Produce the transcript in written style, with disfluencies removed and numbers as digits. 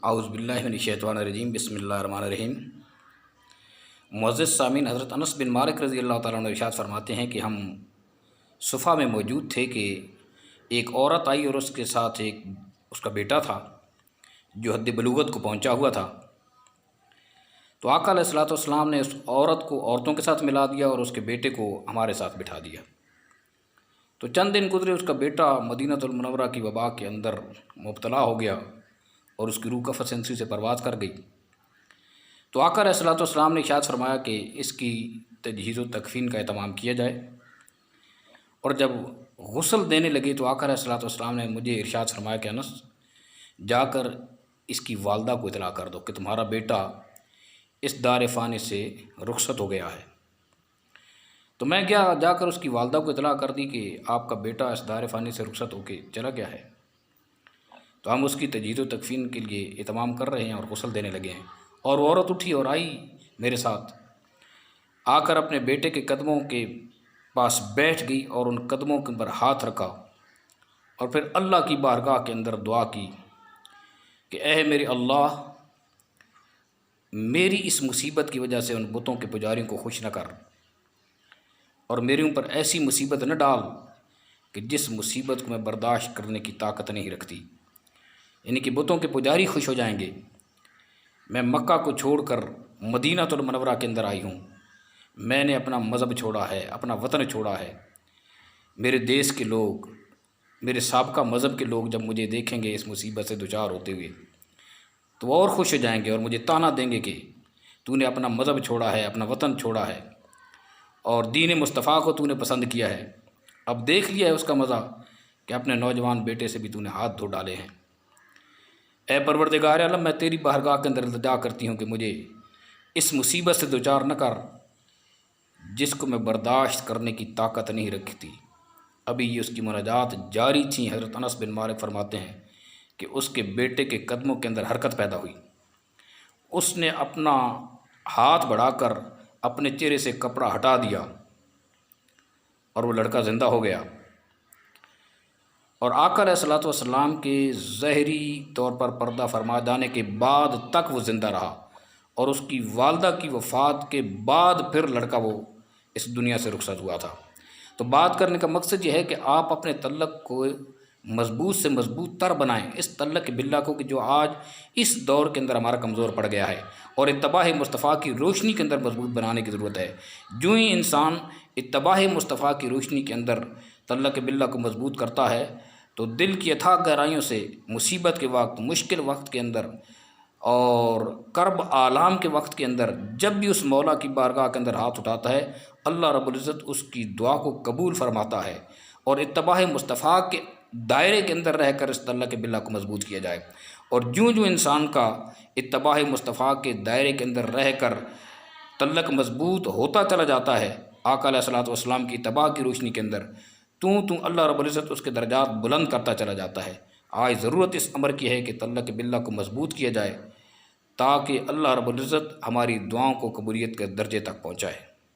اعوذ باللہ من الشیطان الرجیم، بسم اللہ الرحمن الرحیم۔ معزز سامعین، حضرت انس بن مالک رضی اللہ تعالیٰ عنہ ارشاد فرماتے ہیں کہ ہم صفہ میں موجود تھے کہ ایک عورت آئی اور اس کے ساتھ اس کا بیٹا تھا جو حد بلوغت کو پہنچا ہوا تھا۔ تو آقا علیہ الصلوۃ والسلام نے اس عورت کو عورتوں کے ساتھ ملا دیا اور اس کے بیٹے کو ہمارے ساتھ بٹھا دیا۔ تو چند دن گزرے، اس کا بیٹا مدینہ المنورہ کی وبا کے اندر مبتلا ہو گیا اور اس کی روح کفر سنسی سے پرواز کر گئی۔ تو آقا علیہ الصلوۃ والسلام نے ارشاد فرمایا کہ اس کی تجہیز و تکفین کا اہتمام کیا جائے، اور جب غسل دینے لگے تو آقا علیہ الصلوۃ والسلام نے مجھے ارشاد فرمایا کہ انس، جا کر اس کی والدہ کو اطلاع کر دو کہ تمہارا بیٹا اس دار فانی سے رخصت ہو گیا ہے۔ تو میں گیا، جا کر اس کی والدہ کو اطلاع کر دی کہ آپ کا بیٹا اس دار فانی سے رخصت ہو کے چلا گیا ہے۔ تو ہم اس کی تجہیز و تکفین کے لیے اہتمام کر رہے ہیں اور غسل دینے لگے ہیں، اور وہ عورت اٹھی اور آئی میرے ساتھ، آ کر اپنے بیٹے کے قدموں کے پاس بیٹھ گئی اور ان قدموں کے اوپر ہاتھ رکھا، اور پھر اللہ کی بارگاہ کے اندر دعا کی کہ اے میرے اللہ، میری اس مصیبت کی وجہ سے ان بتوں کے پجاریوں کو خوش نہ کر، اور میرے اوپر ایسی مصیبت نہ ڈال کہ جس مصیبت کو میں برداشت کرنے کی طاقت نہیں رکھتی، یعنی کہ بتوں کے پجاری خوش ہو جائیں گے۔ میں مکہ کو چھوڑ کر مدینہ المنورہ کے اندر آئی ہوں، میں نے اپنا مذہب چھوڑا ہے، اپنا وطن چھوڑا ہے۔ میرے دیس کے لوگ، میرے سابقہ مذہب کے لوگ جب مجھے دیکھیں گے اس مصیبت سے دوچار ہوتے ہوئے تو وہ اور خوش ہو جائیں گے اور مجھے طعنہ دیں گے کہ تو نے اپنا مذہب چھوڑا ہے، اپنا وطن چھوڑا ہے، اور دین مصطفیٰ کو تو نے پسند کیا ہے۔ اب دیکھ لیا ہے اس کا مزہ کہ اپنے نوجوان بیٹے سے بھی تو نے ہاتھ دھو ڈالے ہیں۔ اے پروردگار عالم، میں تیری بارگاہ کے اندر التجا کرتی ہوں کہ مجھے اس مصیبت سے دوچار نہ کر جس کو میں برداشت کرنے کی طاقت نہیں رکھتی۔ ابھی یہ اس کی مناجات جاری تھیں، حضرت انس بن مالک فرماتے ہیں کہ اس کے بیٹے کے قدموں کے اندر حرکت پیدا ہوئی، اس نے اپنا ہاتھ بڑھا کر اپنے چہرے سے کپڑا ہٹا دیا اور وہ لڑکا زندہ ہو گیا۔ اور آقا علیہ الصلوۃ والسلام کے ظاہری طور پر پردہ فرما جانے کے بعد تک وہ زندہ رہا، اور اس کی والدہ کی وفات کے بعد پھر لڑکا وہ اس دنیا سے رخصت ہوا تھا۔ تو بات کرنے کا مقصد یہ ہے کہ آپ اپنے تعلق کو مضبوط سے مضبوط تر بنائیں، اس تعلق باللہ کو کہ جو آج اس دور کے اندر ہمارا کمزور پڑ گیا ہے، اور اتباع مصطفیٰ کی روشنی کے اندر مضبوط بنانے کی ضرورت ہے۔ جو ہی انسان اتباع مصطفیٰ کی روشنی کے اندر تعلق باللہ کو مضبوط کرتا ہے تو دل کی اتھاہ گہرائیوں سے مصیبت کے وقت، مشکل وقت کے اندر اور کرب آلام کے وقت کے اندر جب بھی اس مولا کی بارگاہ کے اندر ہاتھ اٹھاتا ہے، اللہ رب العزت اس کی دعا کو قبول فرماتا ہے، اور اتباع مصطفیٰ کے دائرے کے اندر رہ کر اس تعلق باللہ کو مضبوط کیا جائے۔ اور جو انسان کا اتباع مصطفیٰ کے دائرے کے اندر رہ کر تعلق مضبوط ہوتا چلا جاتا ہے آقا علیہ الصلوۃ والسلام کی اتباع کی روشنی کے اندر، تو اللہ رب العزت اس کے درجات بلند کرتا چلا جاتا ہے۔ آج ضرورت اس امر کی ہے کہ تعلق باللہ کو مضبوط کیا جائے تاکہ اللہ رب العزت ہماری دعاؤں کو قبولیت کے درجے تک پہنچائے۔